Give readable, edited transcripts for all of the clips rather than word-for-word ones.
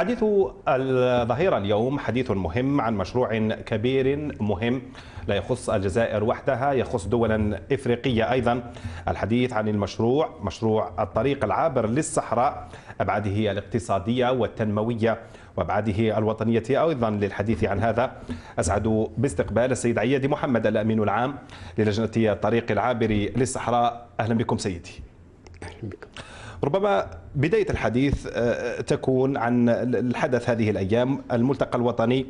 حديث الظهيرة اليوم حديث مهم عن مشروع كبير مهم لا يخص الجزائر وحدها، يخص دولا إفريقية أيضا. الحديث عن مشروع الطريق العابر للصحراء، أبعاده الاقتصادية والتنموية وأبعاده الوطنية. أيضا للحديث عن هذا أسعد باستقبال السيد عيادي محمد الأمين العام للجنة الطريق العابر للصحراء. أهلا بكم سيدي. أهلا بكم. ربما بداية الحديث تكون عن الحدث هذه الأيام، الملتقى الوطني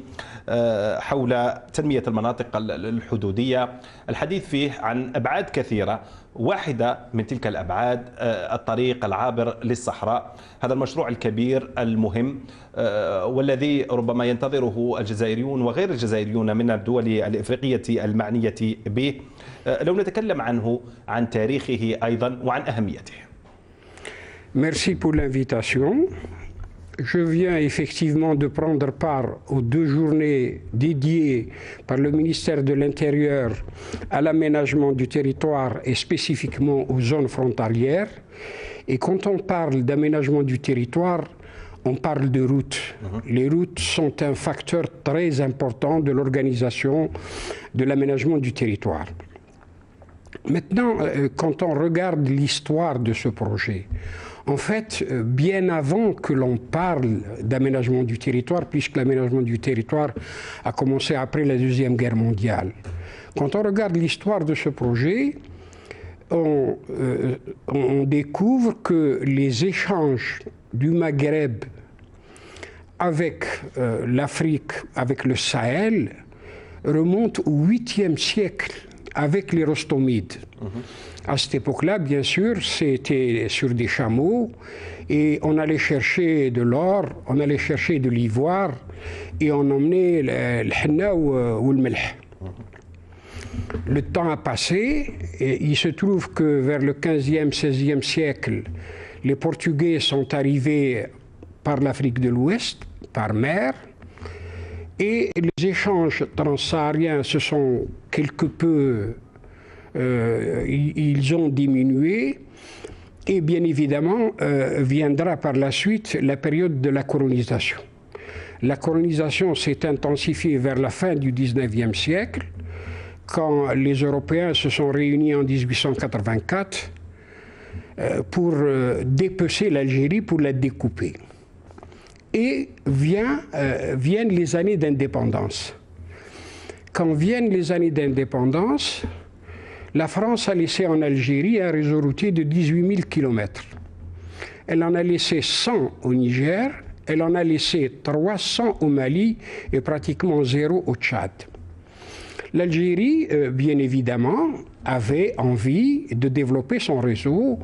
حول تنمية المناطق الحدودية، الحديث فيه عن أبعاد كثيرة، واحدة من تلك الأبعاد الطريق العابر للصحراء، هذا المشروع الكبير المهم والذي ربما ينتظره الجزائريون وغير الجزائريون من الدول الإفريقية المعنية به. لو نتكلم عنه، عن تاريخه أيضا وعن أهميته. Merci pour l'invitation. Je viens effectivement de prendre part aux 2 journées dédiées par le ministère de l'Intérieur à l'aménagement du territoire et spécifiquement aux zones frontalières. Et quand on parle d'aménagement du territoire, on parle de routes. Les routes sont un facteur très important de l'organisation de l'aménagement du territoire. Maintenant, quand on regarde l'histoire de ce projet, en fait, bien avant que l'on parle d'aménagement du territoire, puisque l'aménagement du territoire a commencé après la Deuxième Guerre mondiale, quand on regarde l'histoire de ce projet, on découvre que les échanges du Maghreb avec l'Afrique, avec le Sahel, remontent au 8e siècle avec les Rostomides. À cette époque-là, bien sûr, c'était sur des chameaux et on allait chercher de l'or, on allait chercher de l'ivoire et on emmenait le henna ou le melh. Le temps a passé et il se trouve que vers le 15e, 16e siècle, les Portugais sont arrivés par l'Afrique de l'Ouest, par mer, et les échanges transsahariens se sont quelque peu ils ont diminué et bien évidemment viendra par la suite la période de la colonisation. La colonisation s'est intensifiée vers la fin du 19e siècle quand les Européens se sont réunis en 1884 pour dépecer l'Algérie, pour la découper. Et viennent les années d'indépendance. Quand viennent les années d'indépendance, la France a laissé en Algérie un réseau routier de 18 000 km. Elle en a laissé 100 au Niger, elle en a laissé 300 au Mali et pratiquement 0 au Tchad. L'Algérie, bien évidemment, avait envie de développer son réseau.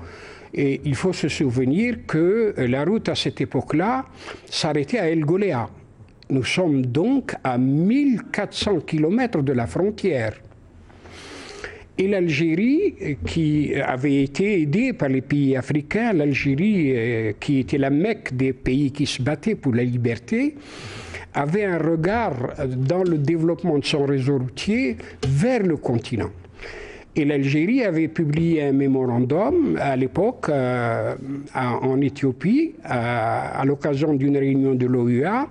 Et il faut se souvenir que la route à cette époque-là s'arrêtait à El Goléa. Nous sommes donc à 1400 km de la frontière. Et l'Algérie, qui avait été aidée par les pays africains, l'Algérie, qui était la Mecque des pays qui se battaient pour la liberté, avait un regard dans le développement de son réseau routier vers le continent. Et l'Algérie avait publié un mémorandum à l'époque en Éthiopie, à l'occasion d'une réunion de l'OUA,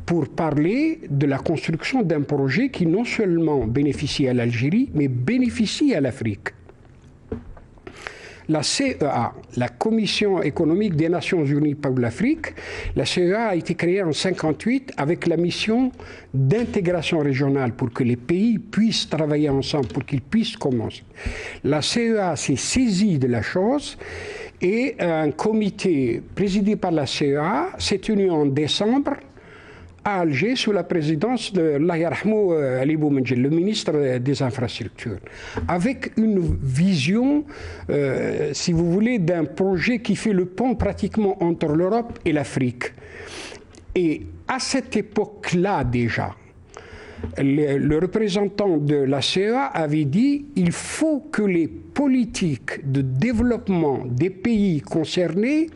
pour parler de la construction d'un projet qui non seulement bénéficie à l'Algérie, mais bénéficie à l'Afrique. La CEA, la Commission économique des Nations Unies pour l'Afrique, la CEA a été créée en 1958 avec la mission d'intégration régionale pour que les pays puissent travailler ensemble, pour qu'ils puissent commencer. La CEA s'est saisie de la chose et un comité présidé par la CEA s'est tenu en décembre à Alger sous la présidence de Ali Boumendjel, le ministre des Infrastructures, avec une vision, si vous voulez, d'un projet qui fait le pont pratiquement entre l'Europe et l'Afrique. Et à cette époque-là déjà, le représentant de la CEA avait dit il faut que les politiques de développement des pays concernés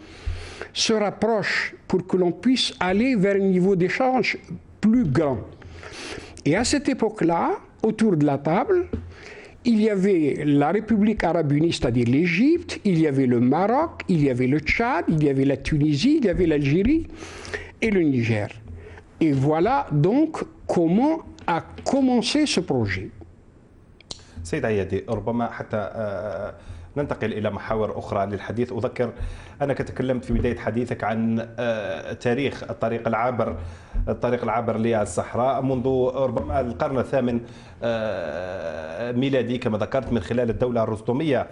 se rapprochent pour que l'on puisse aller vers un niveau d'échange plus grand. Et à cette époque-là, autour de la table, il y avait la République arabe unie, c'est-à-dire l'Égypte, il y avait le Maroc, il y avait le Tchad, il y avait la Tunisie, il y avait l'Algérie et le Niger. Et voilà donc comment a commencé ce projet. سيد عيادي، ربما حتى ننتقل إلى محاور أخرى للحديث. أذكر أنك تكلمت في بداية حديثك عن تاريخ الطريق العابر للصحراء منذ ربما القرن الثامن ميلادي كما ذكرت، من خلال الدولة الرستمية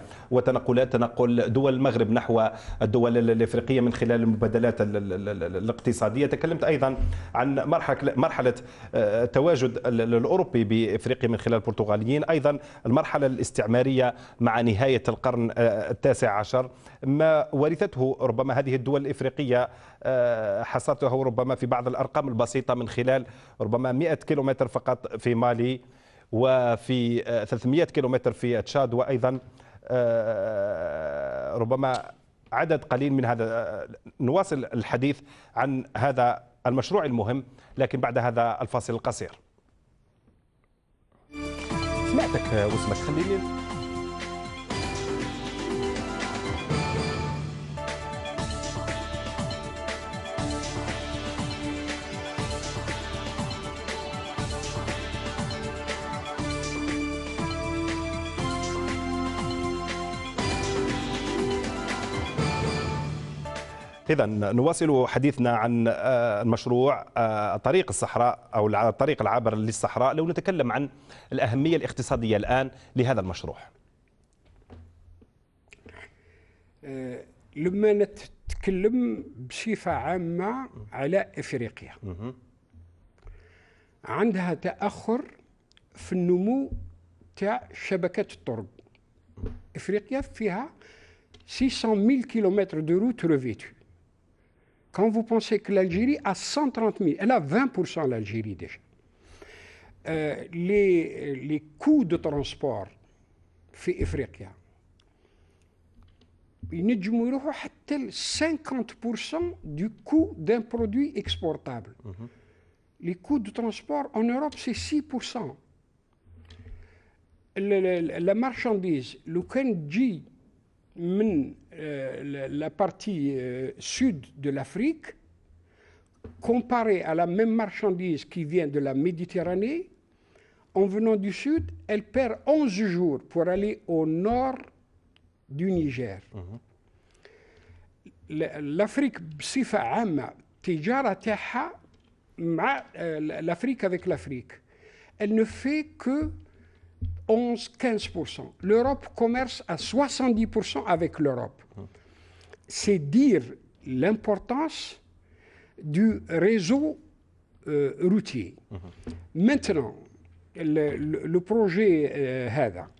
تنقل دول المغرب نحو الدول الإفريقية من خلال المبادلات الاقتصادية. تكلمت أيضا عن مرحلة تواجد الأوروبي بإفريقيا من خلال البرتغاليين، أيضا المرحلة الاستعمارية مع نهاية القرن التاسع عشر، ما ورثته ربما هذه الدول الإفريقية. حصرته ربما في بعض الأرقام البسيطة من خلال ربما 100 كيلومتر فقط في مالي، وفي 300 كيلومتر في تشاد، وأيضا ربما عدد قليل من هذا. نواصل الحديث عن هذا المشروع المهم لكن بعد هذا الفاصل القصير. سمعتك وسمك، خليني إذا نواصل حديثنا عن المشروع طريق الصحراء أو الطريق العابر للصحراء. لو نتكلم عن الأهمية الاقتصادية الآن لهذا المشروع. لما نتكلم بصفة عامة على إفريقيا، عندها تأخر في النمو تاع شبكة الطرق. إفريقيا فيها 600 000 kilomètres de route revêtue. Quand vous pensez que l'Algérie a 130 000, elle a 20% l'Algérie déjà. Les coûts de transport في إفريقيا ينجموا يروحوا حتى ل 50% du coût d'un produit exportable. Les coûts de transport en Europe, c'est 6%. La marchandise, لو كان تجي من la partie sud de l'Afrique, comparée à la même marchandise qui vient de la Méditerranée, en venant du sud, elle perd 11 jours pour aller au nord du Niger. L'Afrique بصفة عامة التجارة تاعها مع l'Afrique avec l'Afrique, elle ne fait que 11-15%. L'Europe commerce à 70% avec l'Europe. C'est dire l'importance du réseau routier. Maintenant, le projet هذا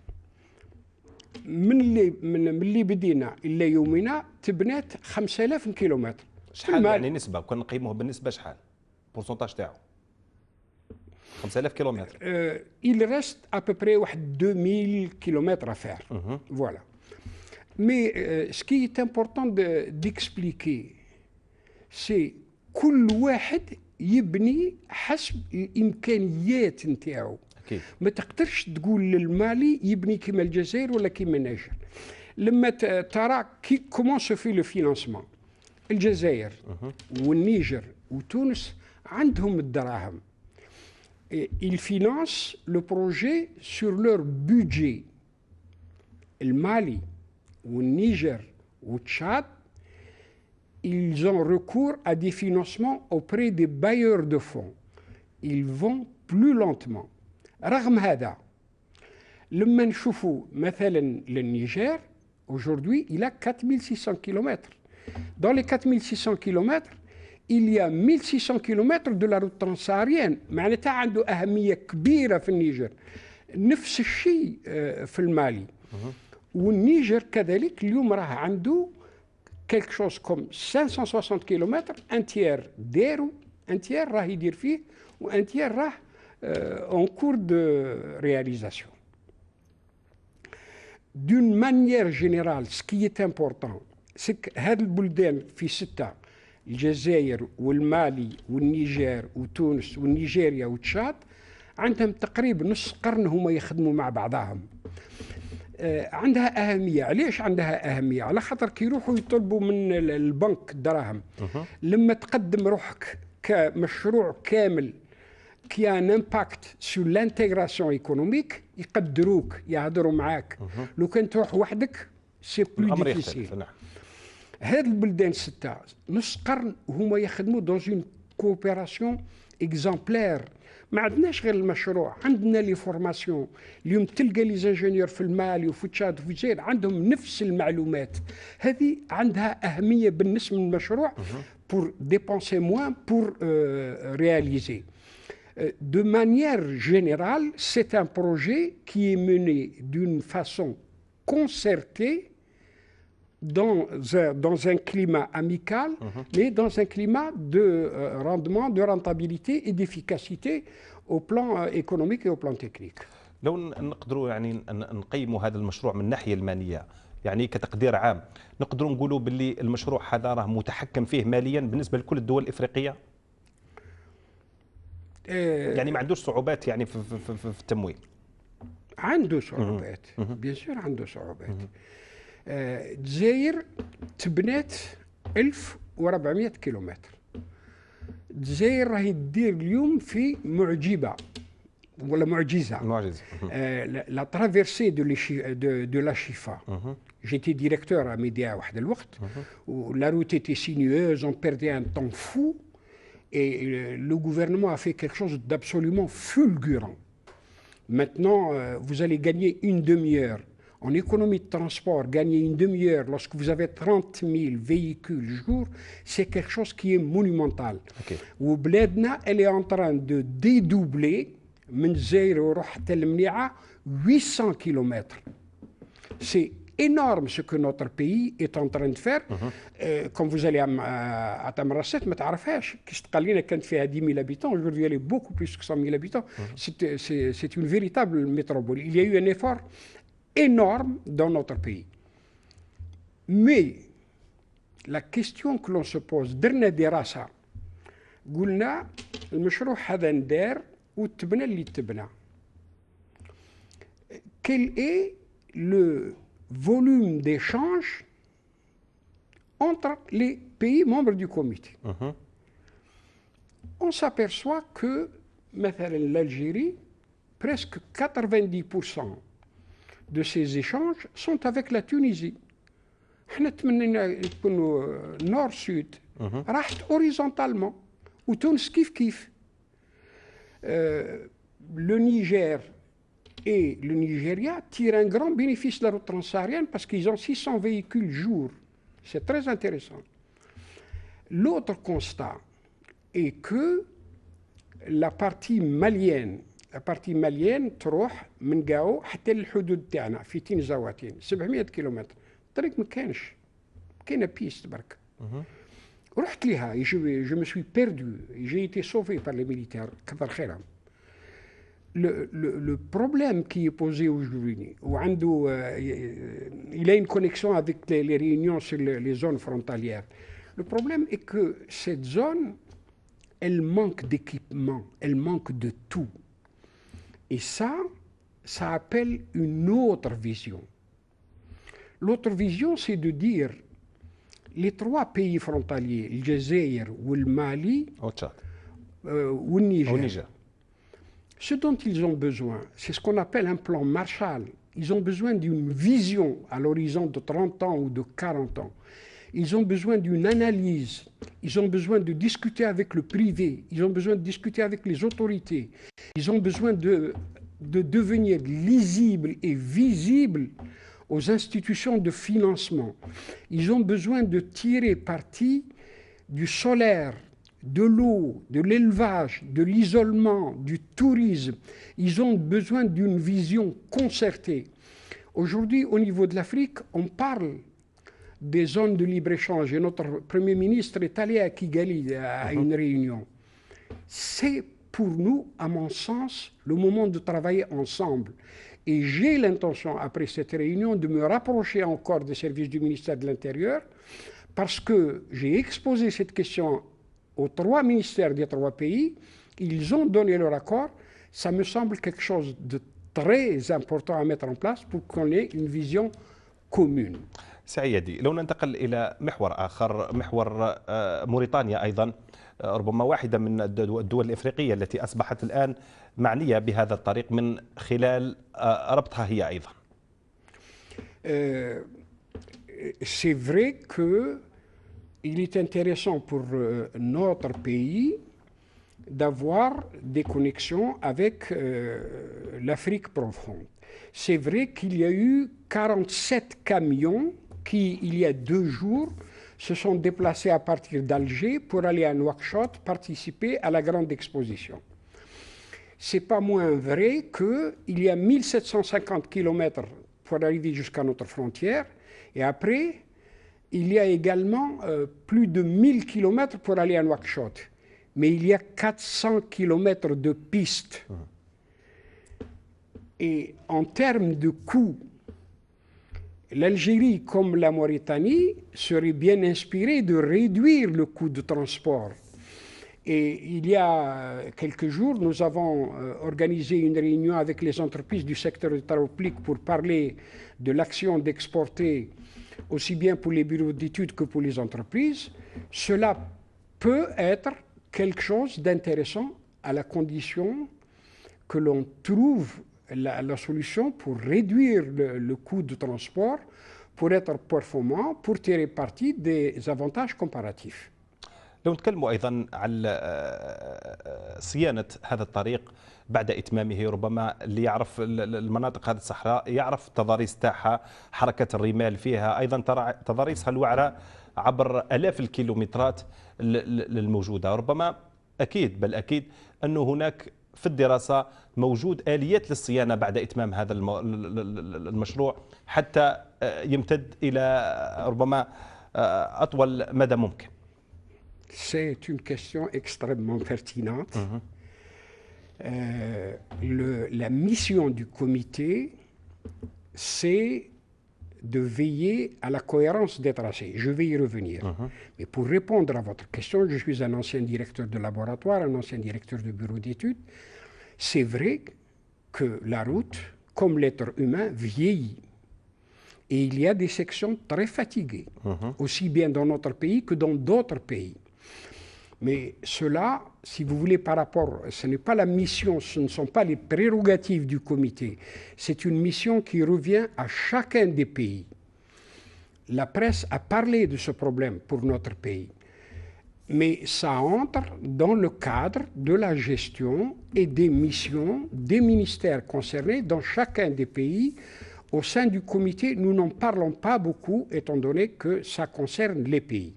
من اللي بدينا إلى يومنا تبنات 5000 كيلومتر. شحال يعني نسبة كنا نقيموه بالنسبة شحال؟ بورسنتاج تاعو 5000 kilomètres. Il reste à peu près 2000 kilomètres à faire. Voilà. Mais ce qui est important d'expliquer, c'est كل واحد يبني حسب الإمكانيات نتاعو. ما تقدرش تقول للمالي يبني كما الجزائر ولا كما النيجر. لما ترى كومون سو في لو فينانسمون، الجزائر والنيجر وتونس عندهم الدراهم. Ils financent le projet sur leur budget. Le Mali, le Niger ou le Tchad, ils ont recours à des financements auprès des bailleurs de fonds. Ils vont plus lentement. رغم هذا لما نشوفوا مثلا le Niger, aujourd'hui il a 4600 km. Dans les 4600 km, il y a 1600 km de la route transsaharienne. معناتها عنده أهمية كبيرة في النيجر. نفس الشيء في المالي. والنيجر كذلك اليوم راه عنده quelque chose comme 560 km، un tiers دارو، un tiers راه يدير فيه، وان tiers راه en cours de réalisation. D'une manière générale, ce qui est important, c'est que هذه البلدان في 6، الجزائر والمالي والنيجر وتونس والنيجيريا وتشاد، عندهم تقريبا نص قرن هما يخدموا مع بعضهم. عندها أهمية. علاش عندها أهمية؟ على خاطر كي يروحوا يطلبوا من البنك الدراهم، لما تقدم روحك كمشروع كامل كي ان امباكت سو لانتيغراسيون ايكونوميك يقدروك، يهضروا معاك. لو كان تروح وحدك سي بلو ديفيسيل. هاد البلدان الستة نص قرن هما يخدموا دون اون كوبيراسيون اكزامبلير. ما عندناش غير المشروع، عندنا لي فورماسيون. اليوم تلقى لي زانجينيور في المالي وفي تشاد وفي الجزائر عندهم نفس المعلومات. هذه عندها أهمية بالنسبة للمشروع pour dépenser moins pour réaliser. De manière générale, c'est un projet qui est mené d'une façon concertée dans un climat amical, mais dans un climat de rendement, de rentabilité et d'efficacité au plan économique et au plan technique. لو نقدروا يعني نقيموا هذا المشروع من الناحية المالية، يعني كتقدير عام نقدروا نقولوا باللي المشروع هذا راه متحكم فيه ماليا بالنسبة لكل الدول الإفريقية؟ يعني ما عندوش صعوبات يعني في التمويل؟ عنده صعوبات، بيان سور عنده صعوبات. الجزائر تبنات 1400 كيلومتر. الجزائر راهي تدير اليوم في معجبة ولا معجزة. لا ترافيرسي دو لا شيفا. J'étais directeur à Média واحد الوقت. La route était sinueuse, on perdait un temps fou. Et le gouvernement a fait quelque chose d'absolument fulgurant. Maintenant, vous allez gagner une demi-heure. En économie de transport, gagner une demi-heure lorsque vous avez 30 000 véhicules jour, c'est quelque chose qui est monumental. Ou Bledna, elle est en train de dédoubler, من الجزائر وروح حتى المنيعة 800 km. C'est énorme ce que notre pays est en train de faire. Quand vous allez à Tamarasset, ما تعرفهاش. كيش تقال لنا كانت فيها 10 000 habitants, aujourd'hui elle est beaucoup plus que 100 000 habitants. C'est une véritable métropole. Il y a eu un effort énorme dans notre pays. Mais la question que l'on se pose, درنا دراسة قلنا المشروع هذا ندار وتبنى اللي تبنى. Quel est le volume d'échange entre les pays membres du comité? On s'aperçoit que l'Algérie, presque 90% de ces échanges sont avec la Tunisie. احنا تمنينا يكونوا نور سود، راحت horizontalement وتونس كيف كيف. Le Niger et le Nigeria tirent un grand bénéfice de la route transsaharienne parce qu'ils ont 600 véhicules jour. C'est très intéressant. L'autre constat est que la partie malienne تروح من قاو حتى للحدود تاعنا في تين زواتين 700 كيلومتر. الطريق ما كانش، كاينه بيست برك. رحت لها، je me suis perdu, j'ai été sauvé par les militaires, كثر خيرهم. Le problème qui est posé aujourd'hui, il a une connexion avec les réunions sur les zones frontalières. Le problème est que cette zone, elle manque d'équipement, elle manque de tout. Et ça appelle une autre vision. L'autre vision, c'est de dire les trois pays frontaliers, le Jazair ou le Mali ou le Niger, ce dont ils ont besoin, c'est ce qu'on appelle un plan Marshall. Ils ont besoin d'une vision à l'horizon de 30 ans ou de 40 ans. Ils ont besoin d'une analyse. Ils ont besoin de discuter avec le privé. Ils ont besoin de discuter avec les autorités. Ils ont besoin de devenir lisibles et visibles aux institutions de financement. Ils ont besoin de tirer parti du solaire, de l'eau, de l'élevage, de l'isolement, du tourisme. Ils ont besoin d'une vision concertée. Aujourd'hui, au niveau de l'Afrique, on parle des zones de libre-échange et notre Premier ministre est allé à Kigali à une réunion. C'est pour nous, à mon sens, le moment de travailler ensemble. Et j'ai l'intention, après cette réunion, de me rapprocher encore des services du ministère de l'Intérieur parce que j'ai exposé cette question aux trois ministères des trois pays. Ils ont donné leur accord. Ça me semble quelque chose de très important à mettre en place pour qu'on ait une vision commune. سعيدي، لو ننتقل إلى محور آخر، محور موريتانيا أيضا، ربما واحدة من الدول الإفريقية التي أصبحت الآن معنية بهذا الطريق من خلال ربطها هي أيضا. C'est vrai qu'il est intéressant pour notre pays d'avoir des connexions avec l'Afrique profonde. C'est vrai qu'il y a eu 47 camions qui, il y a 2 jours, se sont déplacés à partir d'Alger pour aller à Nouakchott participer à la grande exposition. C'est pas moins vrai qu'il y a 1750 km pour arriver jusqu'à notre frontière, et après, il y a également plus de 1000 km pour aller à Nouakchott. Mais il y a 400 km de pistes. Et en termes de coûts, l'Algérie comme la Mauritanie seraient bien inspirées de réduire le coût de transport. Et il y a quelques jours, nous avons organisé une réunion avec les entreprises du secteur de Taroplique pour parler de l'action d'exporter aussi bien pour les bureaux d'études que pour les entreprises. Cela peut être quelque chose d'intéressant à la condition que l'on trouve la solution pour réduire le coût de transport, pour être performant, pour tirer parti des avantages comparatifs. لو نتكلم أيضا على صيانة هذا الطريق بعد إتمامه، ربما اللي يعرف المناطق هذه الصحراء يعرف تضاريس تاعها، حركة الرمال فيها، أيضا تضاريسها الوعرة عبر آلاف الكيلومترات الموجودة. ربما أكيد بل أكيد أن هناك في الدراسة موجود آليات للصيانة بعد إتمام هذا المشروع حتى يمتد إلى ربما أطول مدى ممكن. C'est une question extrêmement pertinente. La mission du comité, c'est de veiller à la cohérence des tracés. Je vais y revenir. Mais pour répondre à votre question, je suis un ancien directeur de laboratoire, un ancien directeur de bureau d'études. C'est vrai que la route, comme l'être humain, vieillit. Et il y a des sections très fatiguées, aussi bien dans notre pays que dans d'autres pays. Mais cela, si vous voulez, par rapport, ce n'est pas la mission, ce ne sont pas les prérogatives du comité. C'est une mission qui revient à chacun des pays. La presse a parlé de ce problème pour notre pays. Mais ça entre dans le cadre de la gestion et des missions des ministères concernés dans chacun des pays. Au sein du comité, nous n'en parlons pas beaucoup, étant donné que ça concerne les pays.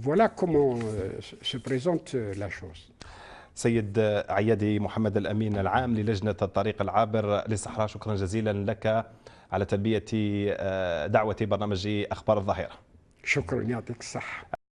Voilà comment se présente la chose. سيد عيادي محمد الأمين العام للجنة الطريق العابر للصحراء، شكرا جزيلا لك على تلبية دعوة برنامج أخبار الظاهرة. شكرا، يعطيك الصحة.